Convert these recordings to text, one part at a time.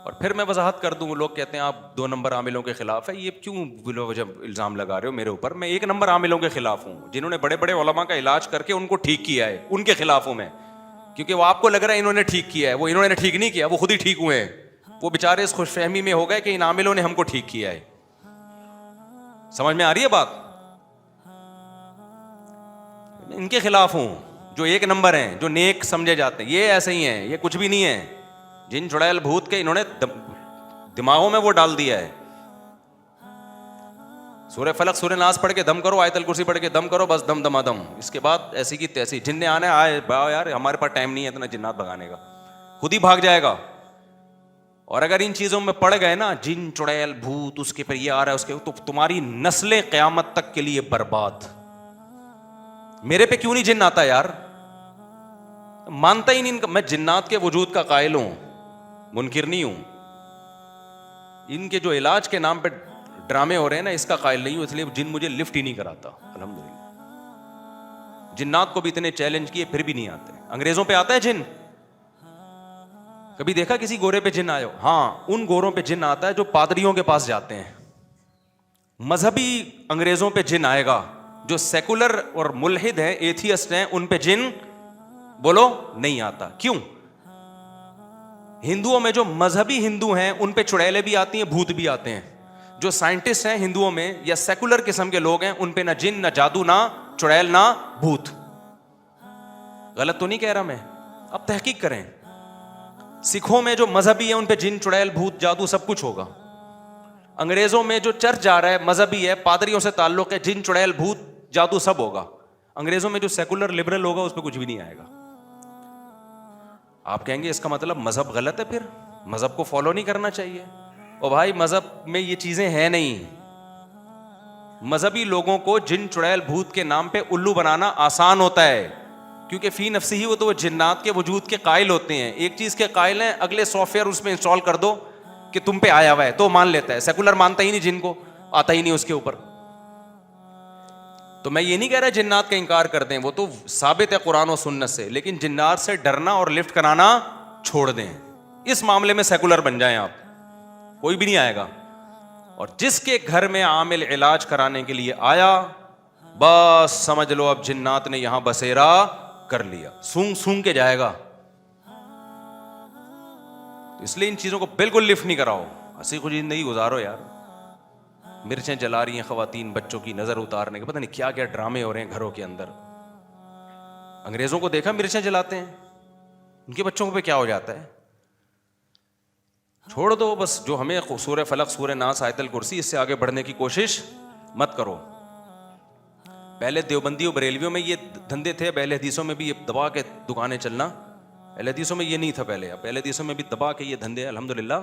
اور پھر میں وضاحت کر دوں. لوگ کہتے ہیں آپ 2 نمبر عاملوں کے خلاف ہے, یہ کیوں بلا وجہ الزام لگا رہے ہو میرے اوپر؟ میں 1 نمبر عاملوں کے خلاف ہوں, جنہوں نے بڑے بڑے علماء کا علاج کر کے ان کو ٹھیک کیا ہے, ان کے خلاف ہوں میں. کیونکہ وہ آپ کو لگ رہا ہے انہوں نے ٹھیک کیا ہے, وہ انہوں نے ٹھیک نہیں کیا, وہ خود ہی ٹھیک ہوئے ہیں. وہ بیچارے اس خوش فہمی میں ہو گئے کہ ان عاملوں نے ہم کو ٹھیک کیا ہے. سمجھ میں آ رہی ہے بات؟ ان کے خلاف ہوں جو 1 نمبر ہیں, جو نیک سمجھے جاتے ہیں. یہ ایسے ہی ہیں, یہ کچھ بھی نہیں ہے. جن چڑیل بھوت کے انہوں نے دماغوں میں وہ ڈال دیا ہے. سورہ فلق سورہ ناس پڑھ کے دم کرو, آیت الکرسی پڑھ کے دم کرو, بس دم دما دم. اس کے بعد ایسی کی تیسی. جن نے آنا ہے آئے باؤ یار, ہمارے پاس ٹائم نہیں ہے اتنا جنات بھگانے کا, خود ہی بھاگ جائے گا. اور اگر ان چیزوں میں پڑ گئے نا, جن چڑیل بھوت اس کے پر یہ آ رہا ہے اس کے, تو تمہاری نسلیں قیامت تک کے لیے برباد. میرے پہ کیوں نہیں جن آتا یار؟ مانتا ہی نہیں. میں جنات کے وجود کا قائل ہوں, منکر نہیں ہوں. ان کے جو علاج کے نام پہ ڈرامے ہو رہے ہیں نا, اس کا قائل نہیں ہوں. اس لیے جن مجھے لفٹ ہی نہیں کراتا الحمدللہ. جنات کو بھی اتنے چیلنج کیے پھر بھی نہیں آتے. انگریزوں پہ آتا ہے جن؟ کبھی دیکھا کسی گورے پہ جن آئے ہو؟ ہاں, ان گوروں پہ جن آتا ہے جو پادریوں کے پاس جاتے ہیں. مذہبی انگریزوں پہ جن آئے گا. جو سیکولر اور ملحد ہیں, ایتھیسٹ ہیں, ان پہ جن بولو نہیں آتا. کیوں؟ ہندوؤں میں جو مذہبی ہندو ہیں ان پہ چڑیلیں بھی آتی ہیں, بھوت بھی آتے ہیں. جو سائنٹسٹ ہیں ہندوؤں میں یا سیکولر قسم کے لوگ ہیں, ان پہ نہ جن, نہ جادو, نہ چڑیل, نہ بھوت. غلط تو نہیں کہہ رہا میں؟ اب تحقیق کریں. سکھوں میں جو مذہبی ہیں ان پہ جن, چڑیل, بھوت, جادو سب کچھ ہوگا. انگریزوں میں جو چرچ جا رہا ہے, مذہبی ہے, پادریوں سے تعلق ہے, جن, چڑیل, بھوت, جادو سب ہوگا. انگریزوں میں جو سیکولر لبرل ہوگا اس پہ کچھ بھی نہیں آئے گا. آپ کہیں گے اس کا مطلب مذہب غلط ہے, پھر مذہب کو فالو نہیں کرنا چاہیے. اور بھائی مذہب میں یہ چیزیں ہیں نہیں. مذہبی لوگوں کو جن, چڑیل, بھوت کے نام پہ الو بنانا آسان ہوتا ہے, کیونکہ فی نفسی ہی وہ تو جنات کے وجود کے قائل ہوتے ہیں. ایک چیز کے قائل ہیں, اگلے سافٹ ویئر اس میں انسٹال کر دو کہ تم پہ آیا ہوا ہے تو مان لیتا ہے. سیکولر مانتا ہی نہیں, جن کو آتا ہی نہیں اس کے اوپر. تو میں یہ نہیں کہہ رہا جنات کا انکار کر دیں, وہ تو ثابت ہے قرآن و سنت سے, لیکن جنات سے ڈرنا اور لفٹ کرانا چھوڑ دیں. اس معاملے میں سیکولر بن جائیں آپ, کوئی بھی نہیں آئے گا. اور جس کے گھر میں عامل علاج کرانے کے لیے آیا, بس سمجھ لو اب جنات نے یہاں بسیرا کر لیا, سونگ سونگ کے جائے گا. اس لیے ان چیزوں کو بالکل لفٹ نہیں کراؤ, ہنسی خوشی زندگی گزارو یار. مرچیں جلا رہی ہیں خواتین بچوں کی نظر اتارنے کے, پتہ نہیں کیا کیا ڈرامے ہو رہے ہیں گھروں کے اندر. انگریزوں کو دیکھا مرچیں جلاتے ہیں, ان کے بچوں پہ کیا ہو جاتا ہے. چھوڑ دو بس. جو ہمیں سورہ فلق, سورہ ناس, آیت الکرسی, اس سے آگے بڑھنے کی کوشش مت کرو. پہلے دیوبندیوں بریلویوں میں یہ دھندے تھے, پہلے حدیثوں میں بھی یہ دبا کے دکانیں چلنا, پہلے حدیثوں میں یہ نہیں تھا پہلے. اب پہلے حدیثوں میں بھی دبا کے یہ دھندے الحمدللہ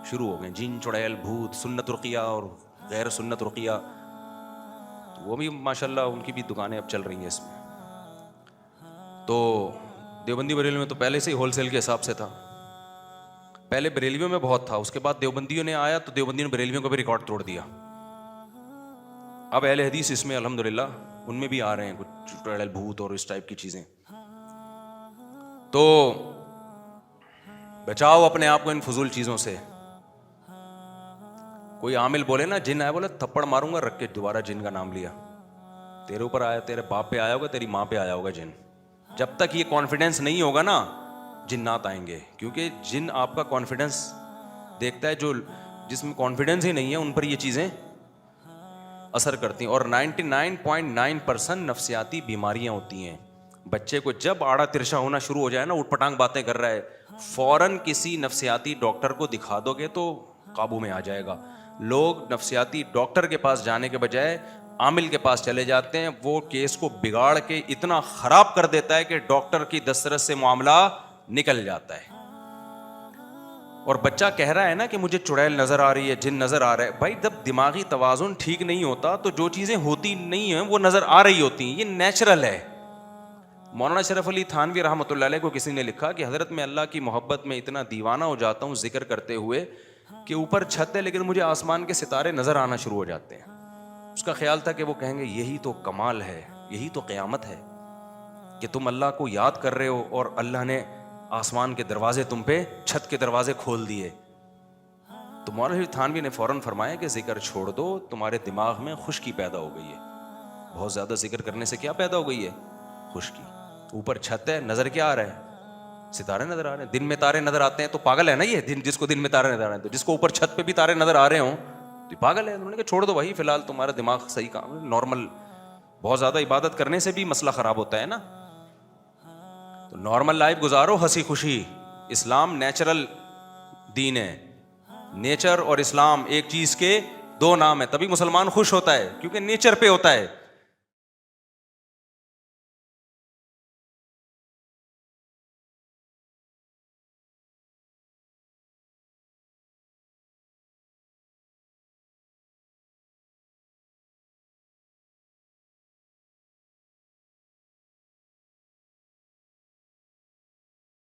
شروع ہو گئے. جن, چڑیل, بھوت, سنت رقیہ اور غیر سنت رقیہ, وہ بھی ماشاءاللہ ان کی بھی دکانیں اب چل رہی ہیں اس میں. تو دیوبندی بریلویوں میں تو پہلے سے ہی ہول سیل کے حساب سے تھا. پہلے بریلویوں میں بہت تھا, اس کے بعد دیوبندیوں نے آیا تو دیوبندیوں نے بریلویوں کا بھی ریکارڈ توڑ دیا. اب اہل حدیث اس میں الحمدللہ ان میں بھی آ رہے ہیں کچھ چڑیل, بھوت اور اس ٹائپ کی چیزیں. تو بچاؤ اپنے آپ کو ان فضول چیزوں سے. کوئی عامل بولے نا جن آیا, بولے تھپڑ ماروں گا, رکھ کے دوبارہ جن کا نام لیا. تیرے اوپر آیا, تیرے باپ پہ آیا ہوگا, تیری ماں پہ آیا ہوگا جن. جب تک یہ کانفیڈنس نہیں ہوگا نا, جنات آئیں گے. کیونکہ جن آپ کا کانفیڈنس دیکھتا ہے, جو جس میں کانفیڈنس ہی نہیں ہے ان پر یہ چیزیں اثر کرتی ہیں. اور 99.9% نفسیاتی بیماریاں ہوتی ہیں. بچے کو جب آڑا ترشا ہونا شروع ہو جائے نا, اٹھ پٹانگ باتیں کر رہا ہے, فوراً کسی نفسیاتی ڈاکٹر کو دکھا دو گے تو قابو میں آ جائے گا. لوگ نفسیاتی ڈاکٹر کے پاس جانے کے بجائے عامل کے پاس چلے جاتے ہیں. وہ کیس کو بگاڑ کے اتنا خراب کر دیتا ہے کہ ڈاکٹر کی دسترس سے معاملہ نکل جاتا ہے. اور بچہ کہہ رہا ہے نا کہ مجھے چڑیل نظر آ رہی ہے, جن نظر آ رہا ہے. بھائی جب دماغی توازن ٹھیک نہیں ہوتا تو جو چیزیں ہوتی نہیں ہیں وہ نظر آ رہی ہوتی ہیں, یہ نیچرل ہے. مولانا شرف علی تھانوی رحمۃ اللہ علیہ کو کسی نے لکھا کہ حضرت میں اللہ کی محبت میں اتنا دیوانہ ہو جاتا ہوں ذکر کرتے ہوئے کہ اوپر چھت ہے لیکن مجھے آسمان کے ستارے نظر آنا شروع ہو جاتے ہیں. اس کا خیال تھا کہ وہ کہیں گے یہی تو کمال ہے, یہی تو قیامت ہے کہ تم اللہ کو یاد کر رہے ہو اور اللہ نے آسمان کے دروازے تم پہ, چھت کے دروازے کھول دیے. تو مولانا شریف تھانوی نے فوراً فرمایا کہ ذکر چھوڑ دو, تمہارے دماغ میں خشکی پیدا ہو گئی ہے. بہت زیادہ ذکر کرنے سے کیا پیدا ہو گئی ہے؟ خشکی. اوپر چھت ہے, نظر کیا آ رہا ہے؟ ستارے نظر آ رہے ہیں. دن میں تارے نظر آتے ہیں تو پاگل ہے نا یہ, جس کو دن میں تارے نظر آ رہے ہیں. تو جس کو اوپر چھت پہ بھی تارے نظر آ رہے ہوں تو پاگل ہے. انہوں نے کہا چھوڑ دو بھائی, فی الحال تمہارا دماغ صحیح کام ہے, نارمل. بہت زیادہ عبادت کرنے سے بھی مسئلہ خراب ہوتا ہے نا. تو نارمل لائف گزارو, ہنسی خوشی. اسلام نیچرل دین ہے. نیچر اور اسلام ایک چیز کے دو نام ہے, تبھی مسلمان خوش ہوتا ہے, کیونکہ نیچر پہ ہوتا ہے.